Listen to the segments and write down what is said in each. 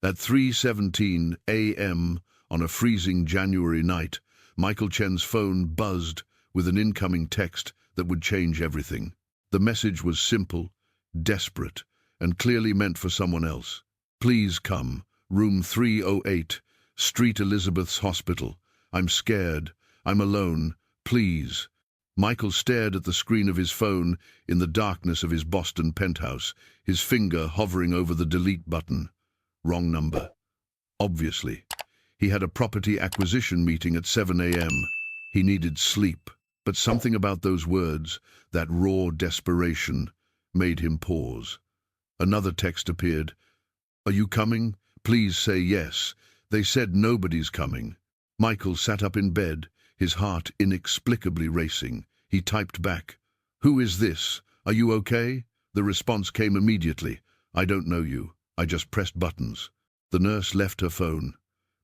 At 3:17 a.m. on a freezing January night, Michael Chen's phone buzzed with an incoming text that would change everything. The message was simple, desperate, and clearly meant for someone else. "Please come, room 308, Street Elizabeth's Hospital. I'm scared. I'm alone. Please." Michael stared at the screen of his phone in the darkness of his Boston penthouse, his finger hovering over the delete button. Wrong number. Obviously. He had a property acquisition meeting at 7 a.m. He needed sleep, but something about those words, that raw desperation, made him pause. Another text appeared. "Are you coming? Please say yes. They said nobody's coming." Michael sat up in bed, his heart inexplicably racing. He typed back, "Who is this? Are you okay?" The response came immediately. "I don't know you. I just pressed buttons." The nurse left her phone.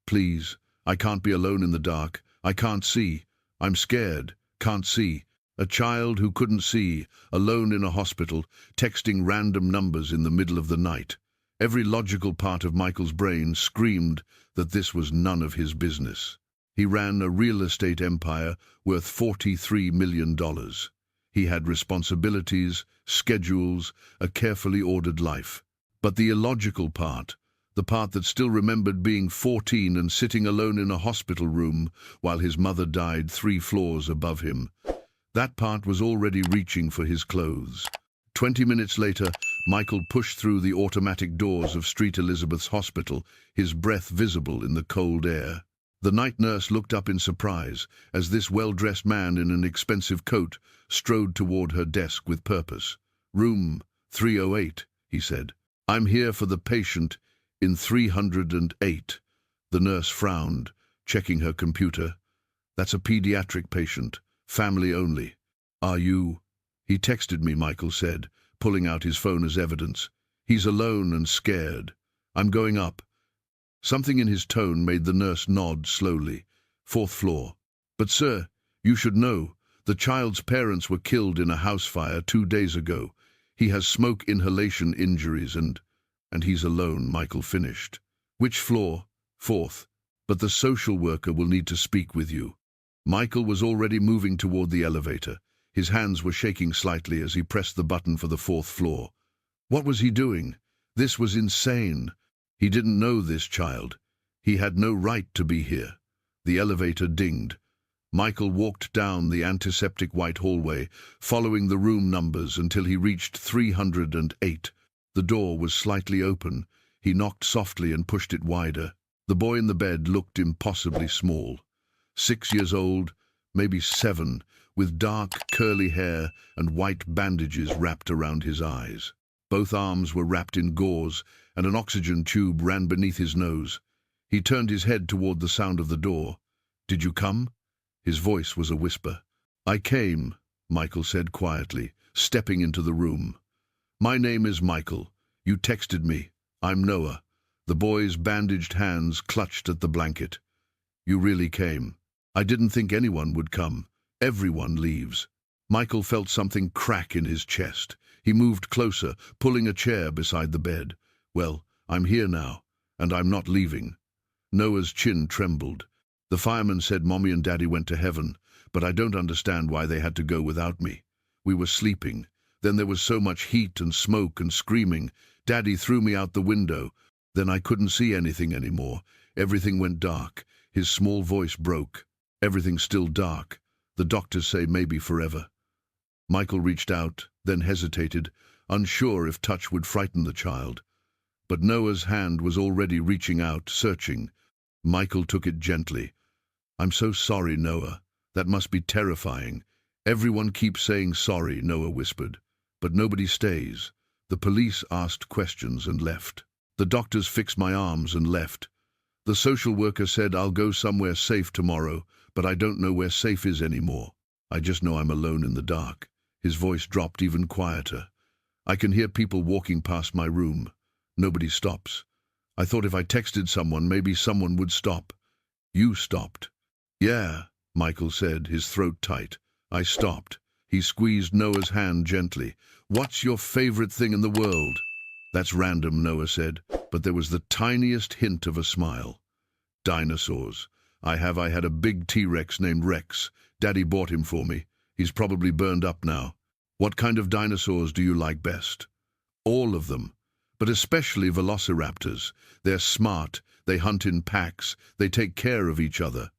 "Please, I can't be alone in the dark. I can't see. I'm scared. Can't see." A child who couldn't see, alone in a hospital, texting random numbers in the middle of the night. Every logical part of Michael's brain screamed that this was none of his business. He ran a real estate empire worth $43 million. He had responsibilities, schedules, a carefully ordered life. But the illogical part, the part that still remembered being 14 and sitting alone in a hospital room while his mother died 3 floors above him, that part was already reaching for his clothes. 20 minutes later, Michael pushed through the automatic doors of Street Elizabeth's Hospital, his breath visible in the cold air. The night nurse looked up in surprise as this well-dressed man in an expensive coat strode toward her desk with purpose. "Room 308, he said. "I'm here for the patient in 308. The nurse frowned, checking her computer. "That's a pediatric patient. Family only." "Are you?" "He texted me," Michael said, pulling out his phone as evidence. "He's alone and scared. I'm going up." Something in his tone made the nurse nod slowly. "4th floor." "But sir, you should know. The child's parents were killed in a house fire 2 days ago. He has smoke inhalation injuries and he's alone," Michael finished. "Which floor?" "4th. But the social worker will need to speak with you." Michael was already moving toward the elevator. His hands were shaking slightly as he pressed the button for the 4th floor. What was he doing? This was insane. He didn't know this child. He had no right to be here. The elevator dinged. Michael walked down the antiseptic white hallway, following the room numbers until he reached 308. The door was slightly open. He knocked softly and pushed it wider. The boy in the bed looked impossibly small. 6 years old, maybe 7, with dark, curly hair and white bandages wrapped around his eyes. Both arms were wrapped in gauze, and an oxygen tube ran beneath his nose. He turned his head toward the sound of the door. "Did you come?" His voice was a whisper. "I came," Michael said quietly, stepping into the room. "My name is Michael. You texted me. I'm Noah." The boy's bandaged hands clutched at the blanket. "You really came. I didn't think anyone would come. Everyone leaves." Michael felt something crack in his chest. He moved closer, pulling a chair beside the bed. "Well, I'm here now, and I'm not leaving." Noah's chin trembled. "The fireman said Mommy and Daddy went to heaven, but I don't understand why they had to go without me. We were sleeping. Then there was so much heat and smoke and screaming. Daddy threw me out the window. Then I couldn't see anything anymore. Everything went dark." His small voice broke. "Everything's still dark. The doctors say maybe forever." Michael reached out, then hesitated, unsure if touch would frighten the child. But Noah's hand was already reaching out, searching. Michael took it gently. "I'm so sorry, Noah. That must be terrifying." "Everyone keeps saying sorry," Noah whispered. "But nobody stays. The police asked questions and left. The doctors fixed my arms and left. The social worker said I'll go somewhere safe tomorrow, but I don't know where safe is anymore. I just know I'm alone in the dark." His voice dropped even quieter. "I can hear people walking past my room. Nobody stops. I thought if I texted someone, maybe someone would stop." "You stopped." "Yeah," Michael said, his throat tight. "I stopped." He squeezed Noah's hand gently. "What's your favorite thing in the world?" "That's random," Noah said. but there was the tiniest hint of a smile. Dinosaurs. I had a big T-Rex named Rex. Daddy bought him for me. He's probably burned up now. What kind of dinosaurs do you like best? All of them, but especially velociraptors. They're smart, they hunt in packs, they take care of each other.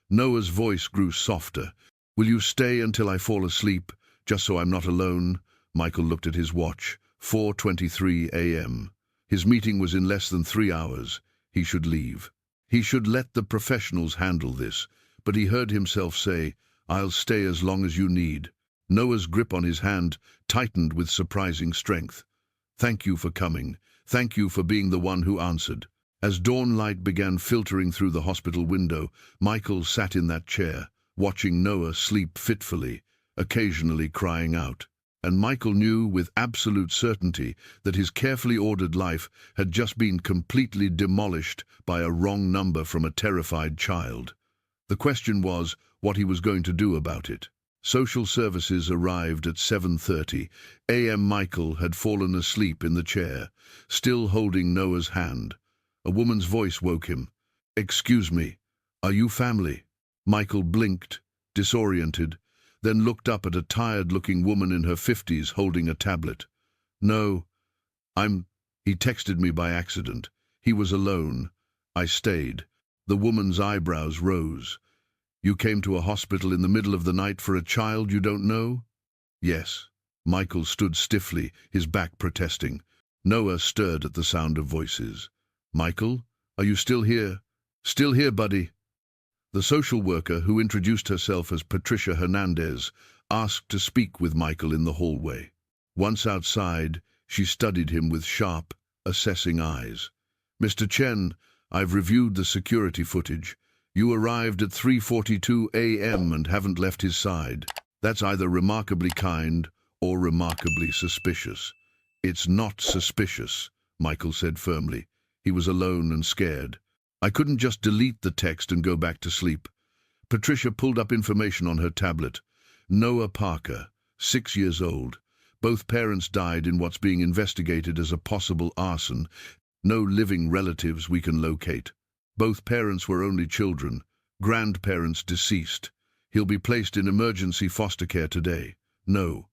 Noah's voice grew softer. Will you stay until I fall asleep, just so I'm not alone? Michael looked at his watch. 4:23 a.m. His meeting was in less than 3 hours. He should leave. He should let the professionals handle this, but he heard himself say, I'll stay as long as you need. Noah's grip on his hand tightened with surprising strength. Thank you for coming. Thank you for being the one who answered. As dawn light began filtering through the hospital window, Michael sat in that chair, watching Noah sleep fitfully, occasionally crying out. And Michael knew with absolute certainty that his carefully ordered life had just been completely demolished by a wrong number from a terrified child. The question was what he was going to do about it. Social services arrived at 7:30 a.m. Michael had fallen asleep in the chair, still holding Noah's hand. A woman's voice woke him. Excuse me, are you family? Michael blinked, disoriented, then looked up at a tired-looking woman in her 50s holding a tablet. No, he texted me by accident. He was alone. I stayed. The woman's eyebrows rose. You came to a hospital in the middle of the night for a child you don't know? Yes. Michael stood stiffly, his back protesting. Noah stirred at the sound of voices. Michael, are you still here? Still here, buddy. The social worker, who introduced herself as Patricia Hernandez, asked to speak with Michael in the hallway. Once outside, she studied him with sharp, assessing eyes. Mr. Chen, I've reviewed the security footage. You arrived at 3:42 a.m. and haven't left his side. That's either remarkably kind or remarkably suspicious. It's not suspicious, Michael said firmly. He was alone and scared. I couldn't just delete the text and go back to sleep. Patricia pulled up information on her tablet. Noah Parker, 6 years old. Both parents died in what's being investigated as a possible arson. No living relatives we can locate. Both parents were only children. Grandparents deceased. He'll be placed in emergency foster care today. No.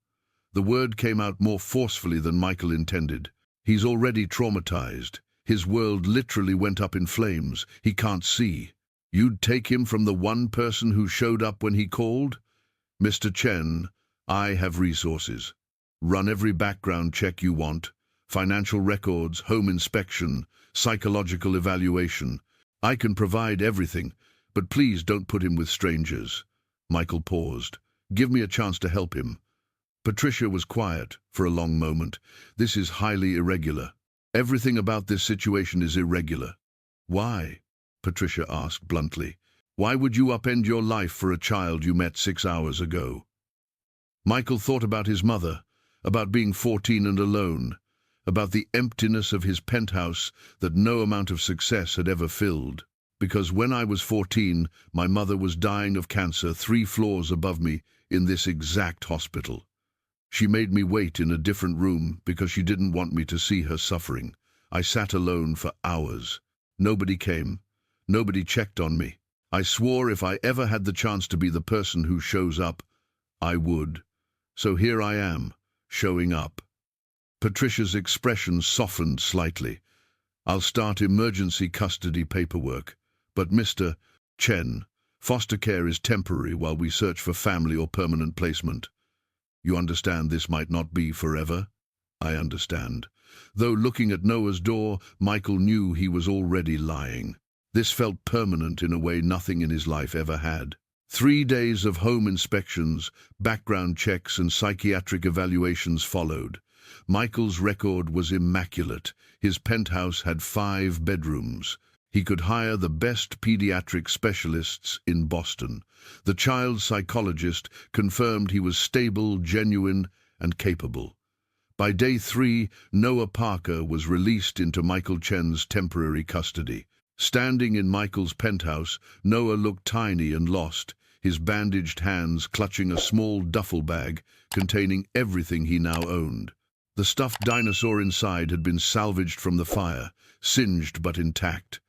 The word came out more forcefully than Michael intended. He's already traumatized. His world literally went up in flames. He can't see. You'd take him from the one person who showed up when he called? Mr. Chen, I have resources. Run every background check you want. Financial records, home inspection, psychological evaluation. I can provide everything, but please don't put him with strangers. Michael paused. Give me a chance to help him. Patricia was quiet for a long moment. This is highly irregular. Everything about this situation is irregular. Why? Patricia asked bluntly. Why would you upend your life for a child you met 6 hours ago? Michael thought about his mother, about being 14 and alone, about the emptiness of his penthouse that no amount of success had ever filled. Because when I was 14, my mother was dying of cancer 3 floors above me in this exact hospital. She made me wait in a different room because she didn't want me to see her suffering. I sat alone for hours. Nobody came. Nobody checked on me. I swore if I ever had the chance to be the person who shows up, I would. So here I am, showing up. Patricia's expression softened slightly. I'll start emergency custody paperwork. But Mr. Chen, foster care is temporary while we search for family or permanent placement. You understand this might not be forever? I understand. Though looking at Noah's door, Michael knew he was already lying. This felt permanent in a way nothing in his life ever had. 3 days of home inspections, background checks and psychiatric evaluations followed. Michael's record was immaculate. His penthouse had 5 bedrooms. He could hire the best pediatric specialists in Boston. The child psychologist confirmed he was stable, genuine, and capable. By day 3, Noah Parker was released into Michael Chen's temporary custody. Standing in Michael's penthouse, Noah looked tiny and lost, his bandaged hands clutching a small duffel bag containing everything he now owned. The stuffed dinosaur inside had been salvaged from the fire, singed but intact.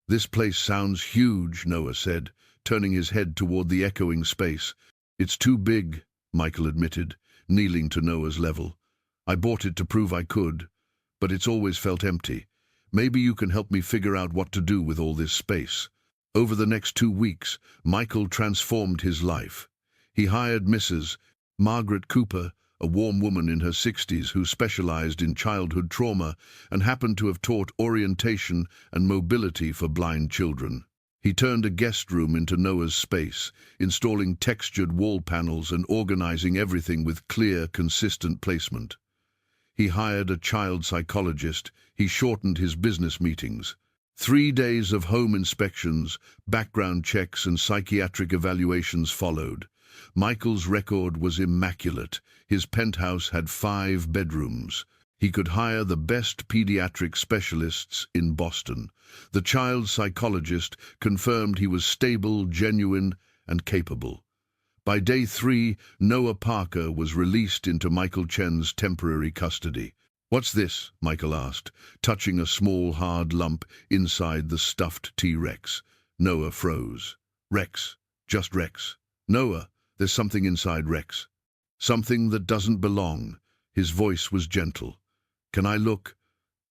"This place sounds huge," Noah said, turning his head toward the echoing space. "It's too big," Michael admitted, kneeling to Noah's level. "I bought it to prove I could, but it's always felt empty. Maybe you can help me figure out what to do with all this space." Over the next 2 weeks, Michael transformed his life. He hired Mrs. Margaret Cooper, a warm woman in her 60s who specialized in childhood trauma and happened to have taught orientation and mobility for blind children. He turned a guest room into Noah's space, installing textured wall panels and organizing everything with clear, consistent placement. He hired a child psychologist. He shortened his business meetings. 3 days of home inspections, background checks, and psychiatric evaluations followed. Michael's record was immaculate. His penthouse had 5 bedrooms. He could hire the best pediatric specialists in Boston. The child psychologist confirmed he was stable, genuine, and capable. By day 3, Noah Parker was released into Michael Chen's temporary custody. "What's this?" Michael asked, touching a small, hard lump inside the stuffed T-Rex. Noah froze. "Rex. Just Rex." "Noah, there's something inside Rex. Something that doesn't belong." His voice was gentle. "Can I look?"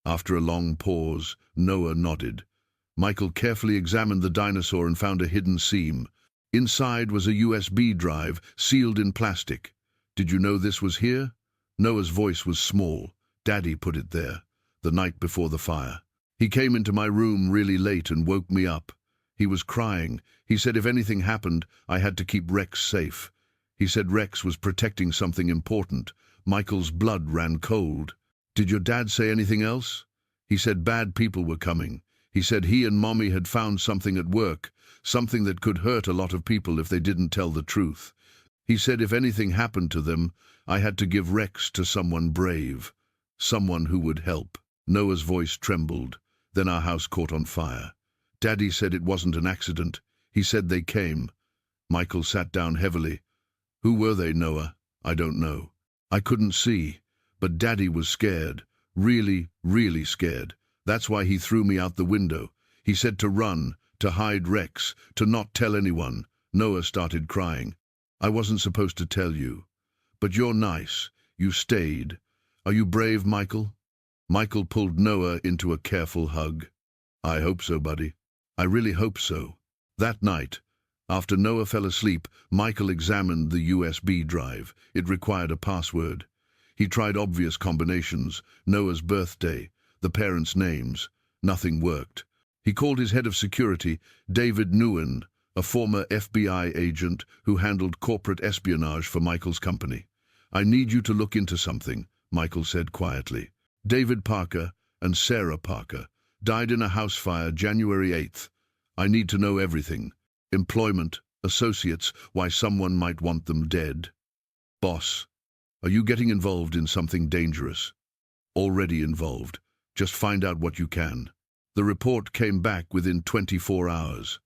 After a long pause, Noah nodded. Michael carefully examined the dinosaur and found a hidden seam. Inside was a USB drive, sealed in plastic. "Did you know this was here?" Noah's voice was small. "Daddy put it there, the night before the fire. He came into my room really late and woke me up. He was crying. He said if anything happened, I had to keep Rex safe. He said Rex was protecting something important." Michael's blood ran cold. "Did your dad say anything else?" "He said bad people were coming. He said he and Mommy had found something at work, something that could hurt a lot of people if they didn't tell the truth. He said if anything happened to them, I had to give Rex to someone brave, someone who would help." Noah's voice trembled. "Then our house caught on fire. Daddy said it wasn't an accident. He said they came." Michael sat down heavily. "Who were they, Noah?" "I don't know. I couldn't see. But Daddy was scared. Really, really scared. That's why he threw me out the window. He said to run, to hide Rex, to not tell anyone." Noah started crying. "I wasn't supposed to tell you. But you're nice. You stayed. Are you brave, Michael?" Michael pulled Noah into a careful hug. "I hope so, buddy. I really hope so." That night, after Noah fell asleep, Michael examined the USB drive. It required a password. He tried obvious combinations, Noah's birthday, the parents' names. Nothing worked. He called his head of security, David Nguyen, a former FBI agent who handled corporate espionage for Michael's company. "I need you to look into something," Michael said quietly. "David Parker and Sarah Parker died in a house fire January 8th. I need to know everything. Employment, associates, why someone might want them dead. Boss, are you getting involved in something dangerous?" "Already involved. Just find out what you can." The report came back within 24 hours.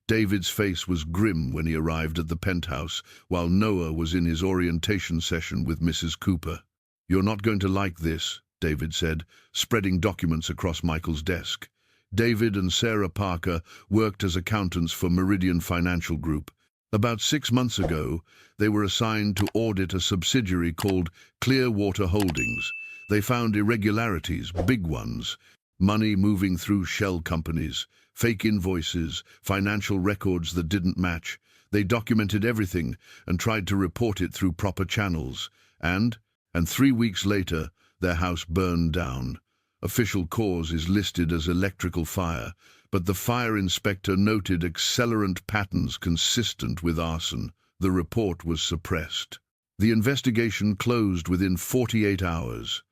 David's face was grim when he arrived at the penthouse, while Noah was in his orientation session with Mrs. Cooper. "You're not going to like this," David said, spreading documents across Michael's desk. David and Sarah Parker worked as accountants for Meridian Financial Group. About 6 months ago, they were assigned to audit a subsidiary called Clearwater Holdings. They found irregularities, big ones. Money moving through shell companies, fake invoices, financial records that didn't match. They documented everything and tried to report it through proper channels. And 3 weeks later, their house burned down. Official cause is listed as electrical fire, but the fire inspector noted accelerant patterns consistent with arson. The report was suppressed. The investigation closed within 48 hours.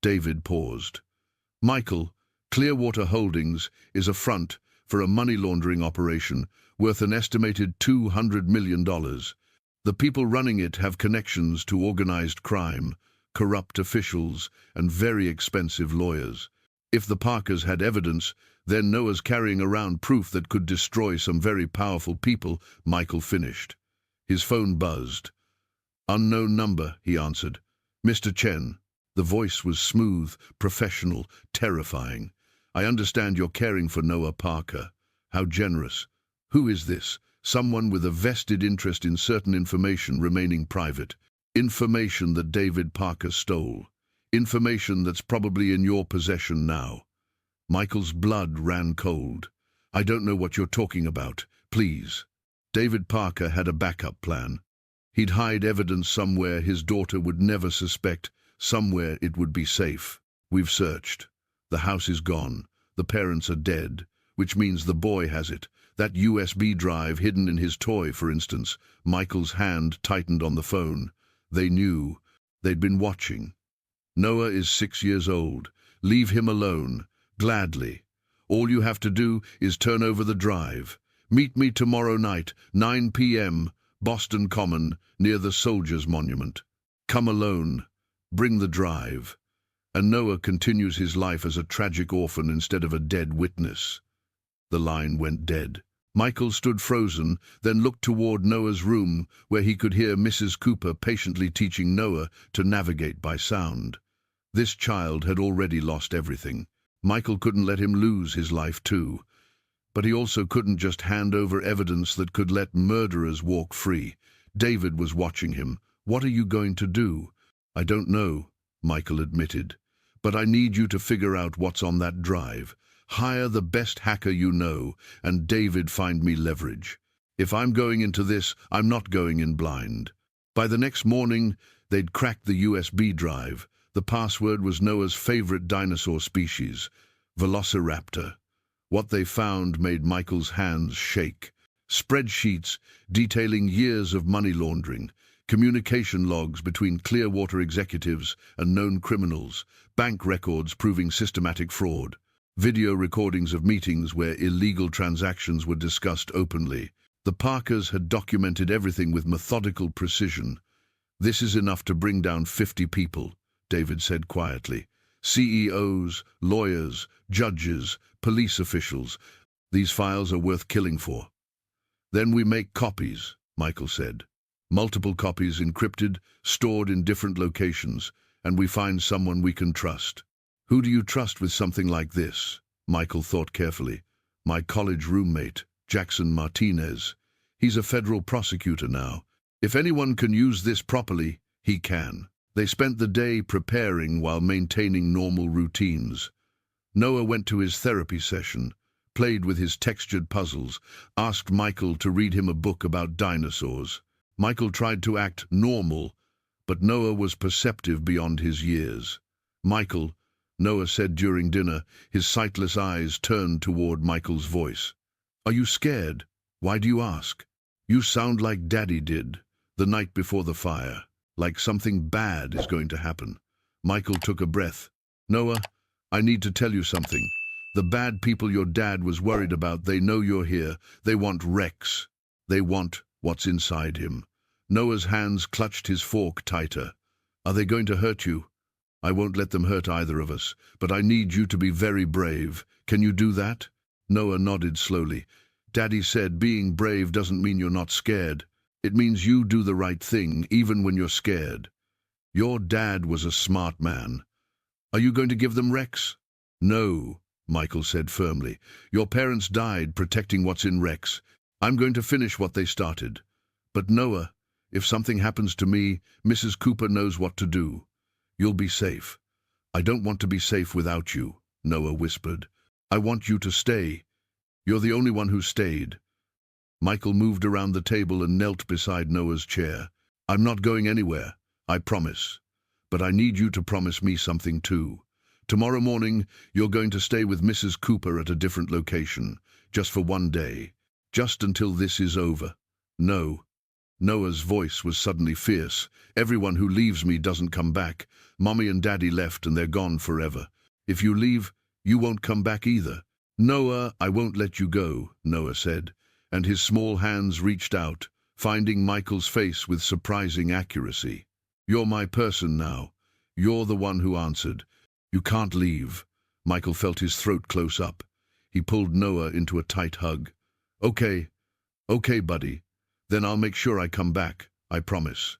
David paused. "Michael, Clearwater Holdings is a front for a money laundering operation worth an estimated $200 million. The people running it have connections to organized crime, corrupt officials, and very expensive lawyers. If the Parkers had evidence, then Noah's carrying around proof that could destroy some very powerful people." Michael finished. His phone buzzed. "Unknown number," he answered. "Mr. Chen." The voice was smooth, professional, terrifying. I understand you're caring for Noah Parker. How generous. Who is this? Someone with a vested interest in certain information remaining private. Information that David Parker stole. Information that's probably in your possession now. Michael's blood ran cold. I don't know what you're talking about. Please. David Parker had a backup plan. He'd hide evidence somewhere his daughter would never suspect, somewhere it would be safe. We've searched. The house is gone. The parents are dead, which means the boy has it. That USB drive hidden in his toy, for instance. Michael's hand tightened on the phone. They knew. They'd been watching. Noah is 6 years old. Leave him alone. Gladly. All you have to do is turn over the drive. Meet me tomorrow night, 9 p.m., Boston Common, near the Soldiers' Monument. Come alone. Bring the drive. And Noah continues his life as a tragic orphan instead of a dead witness. The line went dead. Michael stood frozen, then looked toward Noah's room, where he could hear Mrs. Cooper patiently teaching Noah to navigate by sound. This child had already lost everything. Michael couldn't let him lose his life too. But he also couldn't just hand over evidence that could let murderers walk free. David was watching him. What are you going to do? I don't know, Michael admitted. But I need you to figure out what's on that drive. Hire the best hacker you know, and David find me leverage. If I'm going into this, I'm not going in blind. By the next morning, they'd cracked the USB drive. The password was Noah's favorite dinosaur species, Velociraptor. What they found made Michael's hands shake. Spreadsheets detailing years of money laundering, communication logs between Clearwater executives and known criminals, bank records proving systematic fraud, video recordings of meetings where illegal transactions were discussed openly. The Parkers had documented everything with methodical precision. This is enough to bring down 50 people, David said quietly. CEOs, lawyers, judges, police officials. These files are worth killing for. Then we make copies, Michael said. Multiple copies encrypted, stored in different locations, and we find someone we can trust. Who do you trust with something like this? Michael thought carefully. My college roommate, Jackson Martinez. He's a federal prosecutor now. If anyone can use this properly, he can. They spent the day preparing while maintaining normal routines. Noah went to his therapy session, played with his textured puzzles, asked Michael to read him a book about dinosaurs. Michael tried to act normal, but Noah was perceptive beyond his years. Michael, Noah said during dinner, his sightless eyes turned toward Michael's voice. Are you scared? Why do you ask? You sound like Daddy did, the night before the fire, like something bad is going to happen. Michael took a breath. Noah, I need to tell you something. The bad people your dad was worried about, they know you're here. They want Rex. They want what's inside him. Noah's hands clutched his fork tighter. Are they going to hurt you? I won't let them hurt either of us, but I need you to be very brave. Can you do that? Noah nodded slowly. Daddy said being brave doesn't mean you're not scared. It means you do the right thing, even when you're scared. Your dad was a smart man. Are you going to give them Rex? No, Michael said firmly. Your parents died protecting what's in Rex. I'm going to finish what they started. But Noah, if something happens to me, Mrs. Cooper knows what to do. You'll be safe. I don't want to be safe without you, Noah whispered. I want you to stay. You're the only one who stayed. Michael moved around the table and knelt beside Noah's chair. I'm not going anywhere, I promise. But I need you to promise me something too. Tomorrow morning, you're going to stay with Mrs. Cooper at a different location, just for one day, just until this is over. No. Noah's voice was suddenly fierce. Everyone who leaves me doesn't come back. Mommy and Daddy left and they're gone forever. If you leave, you won't come back either. Noah, I won't let you go, Noah said, and his small hands reached out, finding Michael's face with surprising accuracy. You're my person now. You're the one who answered. You can't leave. Michael felt his throat close up. He pulled Noah into a tight hug. Okay, buddy. Then I'll make sure I come back, I promise.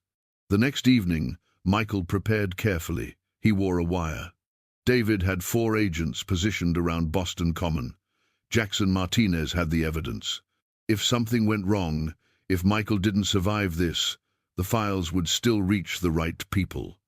The next evening, Michael prepared carefully. He wore a wire. David had 4 agents positioned around Boston Common. Jackson Martinez had the evidence. If something went wrong, if Michael didn't survive this, the files would still reach the right people.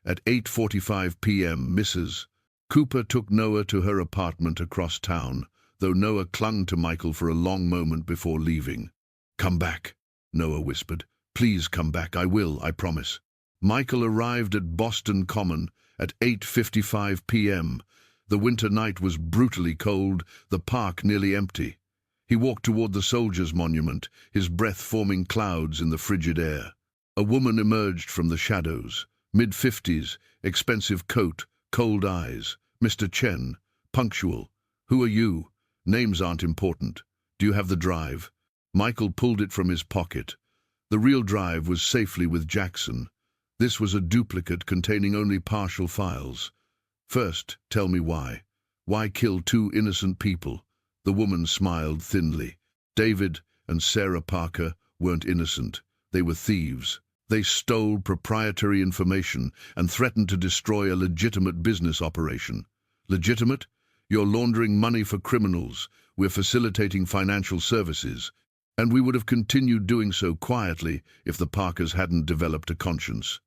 At 8:45 p.m., Mrs. Cooper took Noah to her apartment across town, though Noah clung to Michael for a long moment before leaving. "Come back," Noah whispered. "Please come back. I will, I promise." Michael arrived at Boston Common at 8:55 p.m. The winter night was brutally cold, the park nearly empty. He walked toward the Soldiers' Monument, his breath forming clouds in the frigid air. A woman emerged from the shadows, mid-50s, expensive coat, cold eyes. "Mr. Chen, punctual. Who are you? Names aren't important. Do you have the drive?" Michael pulled it from his pocket. The real drive was safely with Jackson. This was a duplicate containing only partial files. "First, tell me why. Why kill 2 innocent people?" The woman smiled thinly. "David and Sarah Parker weren't innocent. They were thieves. They stole proprietary information and threatened to destroy a legitimate business operation." "Legitimate? You're laundering money for criminals. We're facilitating financial services. And we would have continued doing so quietly if the Parkers hadn't developed a conscience."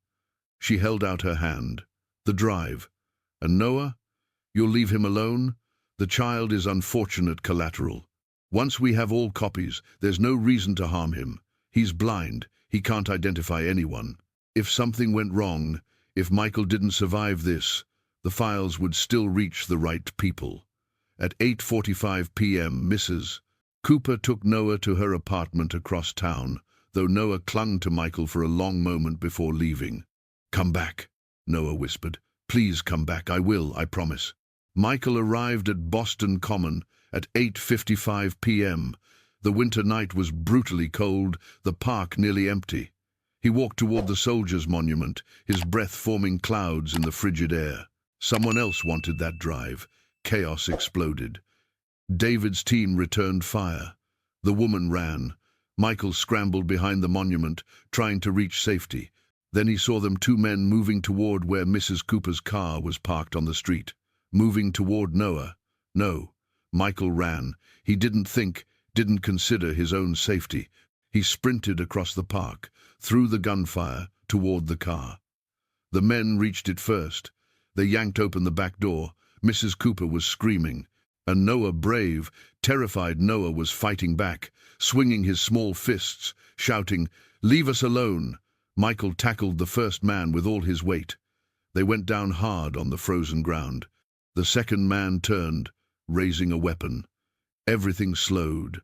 She held out her hand. "The drive. And Noah? You'll leave him alone? The child is unfortunate collateral. Once we have all copies, there's no reason to harm him. He's blind. He can't identify anyone. If something went wrong, if Michael didn't survive this, the files would still reach the right people." At 8:45 p.m., Mrs. Cooper took Noah to her apartment across town, though Noah clung to Michael for a long moment before leaving. "Come back," Noah whispered. "Please come back. I will, I promise." Michael arrived at Boston Common at 8:55 p.m. The winter night was brutally cold, the park nearly empty. He walked toward the Soldiers' Monument, his breath forming clouds in the frigid air. Someone else wanted that drive. Chaos exploded. David's team returned fire. The woman ran. Michael scrambled behind the monument, trying to reach safety. Then he saw them 2 men moving toward where Mrs. Cooper's car was parked on the street. Moving toward Noah. No. Michael ran. He didn't think, didn't consider his own safety. He sprinted across the park, through the gunfire, toward the car. The men reached it first. They yanked open the back door. Mrs. Cooper was screaming. And Noah, brave, terrified Noah, was fighting back, swinging his small fists, shouting, "Leave us alone!" Michael tackled the first man with all his weight. They went down hard on the frozen ground. The second man turned, raising a weapon. Everything slowed.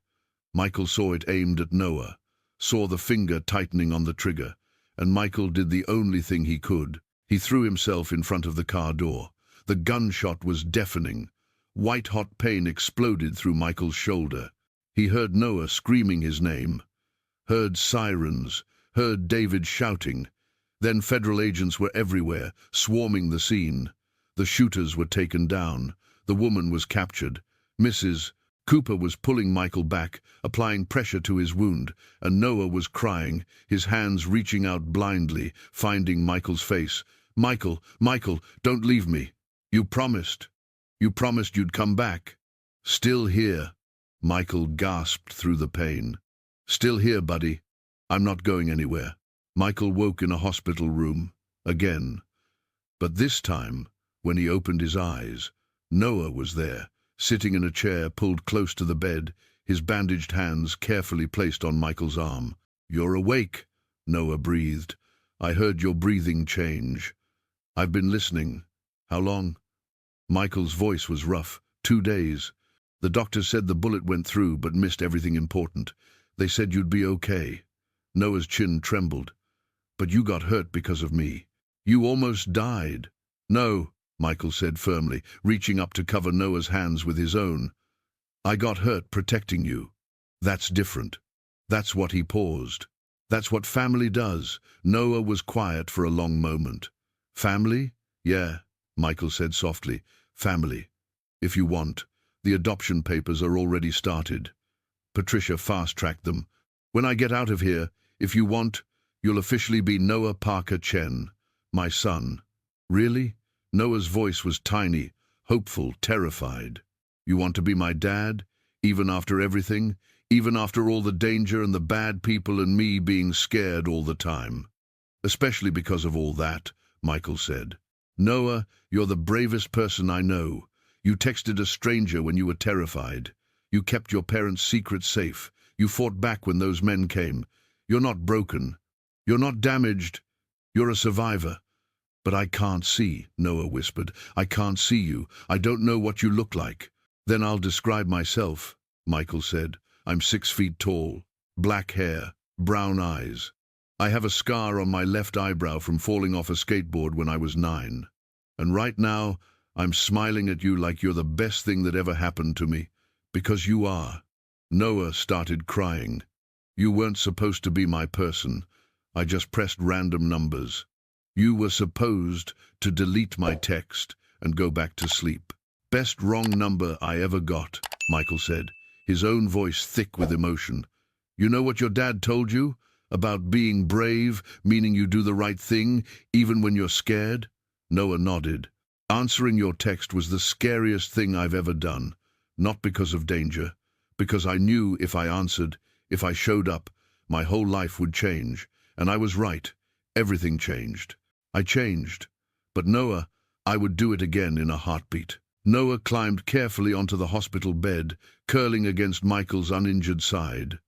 Michael saw it aimed at Noah, saw the finger tightening on the trigger, and Michael did the only thing he could. He threw himself in front of the car door. The gunshot was deafening. White-hot pain exploded through Michael's shoulder. He heard Noah screaming his name, heard sirens, heard David shouting. Then federal agents were everywhere, swarming the scene. The shooters were taken down. The woman was captured. Mrs. Cooper was pulling Michael back, applying pressure to his wound, and Noah was crying, his hands reaching out blindly, finding Michael's face. "Michael, Michael, don't leave me. You promised. You promised you'd come back." "Still here," Michael gasped through the pain. "Still here, buddy. I'm not going anywhere." Michael woke in a hospital room, again. But this time, when he opened his eyes, Noah was there, sitting in a chair pulled close to the bed, his bandaged hands carefully placed on Michael's arm. "You're awake," Noah breathed. "I heard your breathing change. I've been listening. How long?" Michael's voice was rough. 2 days. The doctors said the bullet went through but missed everything important. They said you'd be okay. Noah's chin trembled. "But you got hurt because of me. You almost died." "No," Michael said firmly, reaching up to cover Noah's hands with his own. "I got hurt protecting you. That's different." That's what he paused. "That's what family does." Noah was quiet for a long moment. "Family? Yeah," Michael said softly. "Family. If you want. The adoption papers are already started. Patricia fast-tracked them. When I get out of here, if you want, you'll officially be Noah Parker Chen, my son." "Really?" Noah's voice was tiny, hopeful, terrified. "You want to be my dad? Even after everything? Even after all the danger and the bad people and me being scared all the time?" "Especially because of all that," Michael said. "Noah, you're the bravest person I know. You texted a stranger when you were terrified. You kept your parents' secret safe. You fought back when those men came. You're not broken. You're not damaged. You're a survivor." "But I can't see," Noah whispered. "I can't see you. I don't know what you look like." "Then I'll describe myself," Michael said. "I'm 6 feet tall, black hair, brown eyes. I have a scar on my left eyebrow from falling off a skateboard when I was 9. And right now, I'm smiling at you like you're the best thing that ever happened to me, because you are." Noah started crying. "You weren't supposed to be my person. I just pressed random numbers. You were supposed to delete my text and go back to sleep." "Best wrong number I ever got," Michael said, his own voice thick with emotion. "You know what your dad told you? About being brave, meaning you do the right thing, even when you're scared?" Noah nodded. "Answering your text was the scariest thing I've ever done. Not because of danger, because I knew if I answered, if I showed up, my whole life would change. And I was right. Everything changed. I changed. But Noah, I would do it again in a heartbeat." Noah climbed carefully onto the hospital bed, curling against Michael's uninjured side.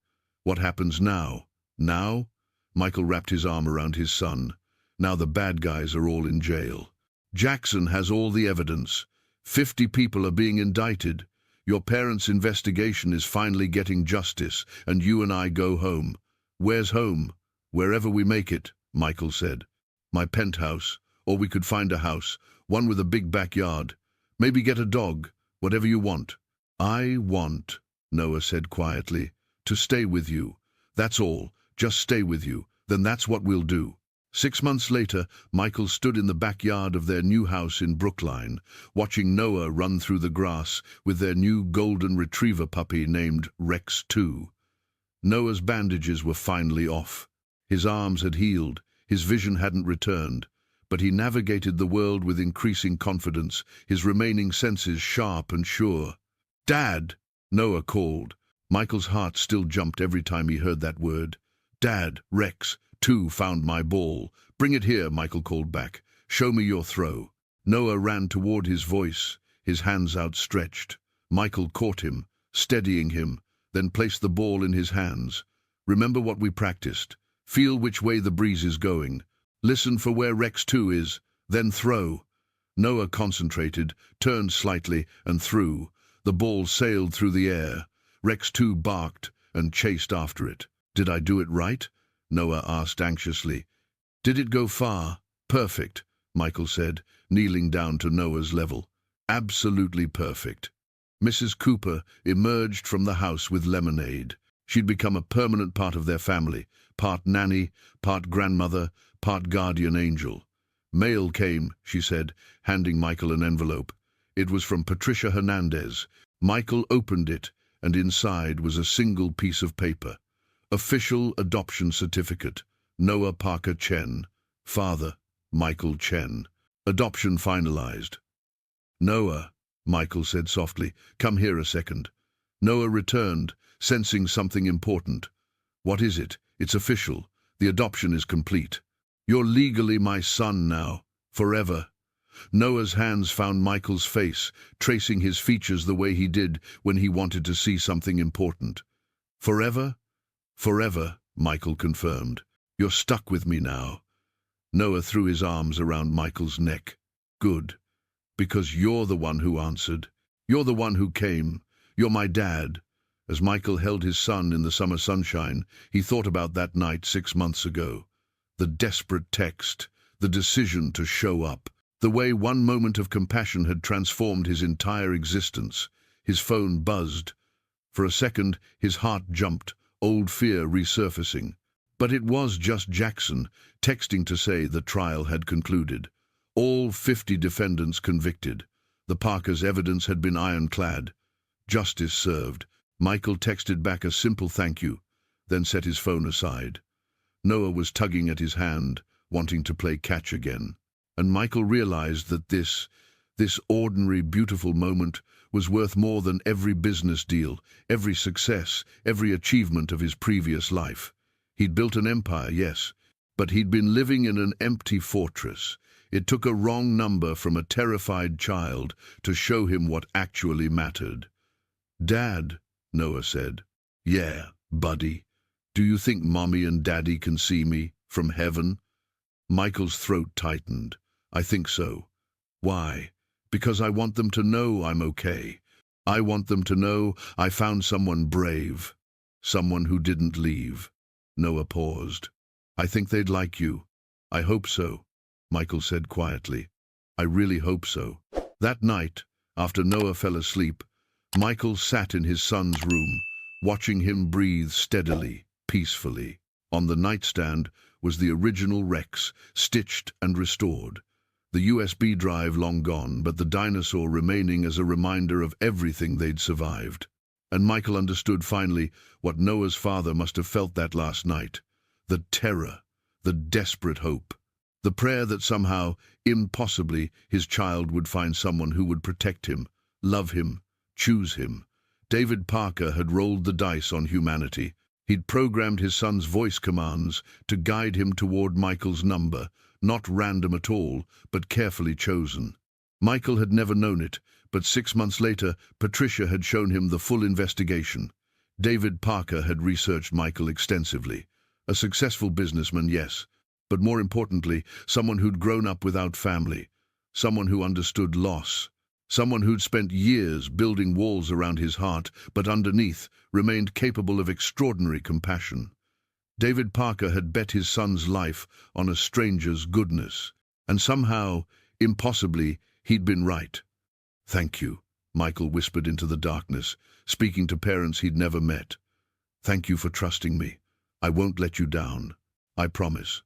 "What happens now?" "Now?" Michael wrapped his arm around his son. "Now the bad guys are all in jail. Jackson has all the evidence. 50 people are being indicted. Your parents' investigation is finally getting justice, and you and I go home." "Where's home?" "Wherever we make it," Michael said. "My penthouse, or we could find a house, one with a big backyard. Maybe get a dog, whatever you want." "I want," Noah said quietly, "to stay with you. That's all, just stay with you. Then that's what we'll do." 6 months later, Michael stood in the backyard of their new house in Brookline, watching Noah run through the grass with their new golden retriever puppy named Rex 2. Noah's bandages were finally off. His arms had healed, his vision hadn't returned, but he navigated the world with increasing confidence, his remaining senses sharp and sure. "Dad!" Noah called. Michael's heart still jumped every time he heard that word. "Dad, Rex 2 found my ball. Bring it here," Michael called back. "Show me your throw." Noah ran toward his voice, his hands outstretched. Michael caught him, steadying him, then placed the ball in his hands. "Remember what we practiced. Feel which way the breeze is going. Listen for where Rex 2 is, then throw." Noah concentrated, turned slightly, and threw. The ball sailed through the air. Rex 2 barked and chased after it. "Did I do it right?" Noah asked anxiously. "Did it go far?" "Perfect," Michael said, kneeling down to Noah's level. "Absolutely perfect." Mrs. Cooper emerged from the house with lemonade. She'd become a permanent part of their family, part nanny, part grandmother, part guardian angel. "Mail came," she said, handing Michael an envelope. It was from Patricia Hernandez. Michael opened it, and inside was a single piece of paper. Official adoption certificate. Noah Parker Chen. Father, Michael Chen. Adoption finalized. "Noah," Michael said softly, "come here a second." Noah returned, sensing something important. "What is it?" "It's official. The adoption is complete. You're legally my son now, forever." Noah's hands found Michael's face, tracing his features the way he did when he wanted to see something important. "Forever?" "Forever," Michael confirmed. "You're stuck with me now." Noah threw his arms around Michael's neck. "Good. Because you're the one who answered. You're the one who came. You're my dad." As Michael held his son in the summer sunshine, he thought about that night 6 months ago. The desperate text, the decision to show up, the way one moment of compassion had transformed his entire existence. His phone buzzed. For a second, his heart jumped, old fear resurfacing. But it was just Jackson, texting to say the trial had concluded. All 50 defendants convicted. The Parkers' evidence had been ironclad. Justice served. Michael texted back a simple thank you, then set his phone aside. Noah was tugging at his hand, wanting to play catch again. And Michael realized that this ordinary, beautiful moment was worth more than every business deal, every success, every achievement of his previous life. He'd built an empire, yes, but he'd been living in an empty fortress. It took a wrong number from a terrified child to show him what actually mattered. "Dad," Noah said. "Yeah, buddy. Do you think Mommy and Daddy can see me from heaven?" Michael's throat tightened. "I think so." "Why?" "Because I want them to know I'm okay. I want them to know I found someone brave, someone who didn't leave." Noah paused. "I think they'd like you." "I hope so," Michael said quietly. "I really hope so." That night, after Noah fell asleep, Michael sat in his son's room, watching him breathe steadily, peacefully. On the nightstand was the original Rex, stitched and restored. The USB drive long gone, but the dinosaur remaining as a reminder of everything they'd survived. And Michael understood finally what Noah's father must have felt that last night. The terror, the desperate hope. The prayer that somehow, impossibly, his child would find someone who would protect him, love him, choose him. David Parker had rolled the dice on humanity. He'd programmed his son's voice commands to guide him toward Michael's number, not random at all, but carefully chosen. Michael had never known it, but 6 months later, Patricia had shown him the full investigation. David Parker had researched Michael extensively. A successful businessman, yes, but more importantly, someone who'd grown up without family, someone who understood loss, someone who'd spent years building walls around his heart, but underneath remained capable of extraordinary compassion. David Parker had bet his son's life on a stranger's goodness, and somehow, impossibly, he'd been right. "Thank you," Michael whispered into the darkness, speaking to parents he'd never met. "Thank you for trusting me. I won't let you down. I promise."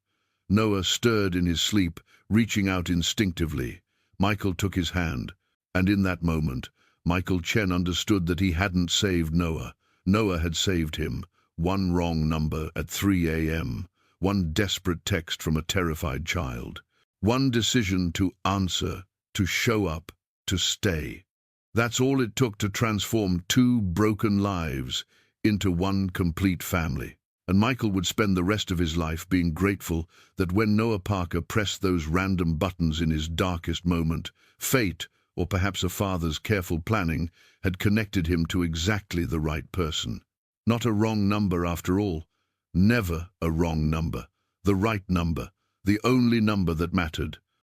Noah stirred in his sleep, reaching out instinctively. Michael took his hand, and in that moment, Michael Chen understood that he hadn't saved Noah. Noah had saved him. One wrong number at 3 a.m., one desperate text from a terrified child, one decision to answer, to show up, to stay. That's all it took to transform 2 broken lives into one complete family. And Michael would spend the rest of his life being grateful that when Noah Parker pressed those random buttons in his darkest moment, fate, or perhaps a father's careful planning, had connected him to exactly the right person. Not a wrong number after all. Never a wrong number. The right number. The only number that mattered.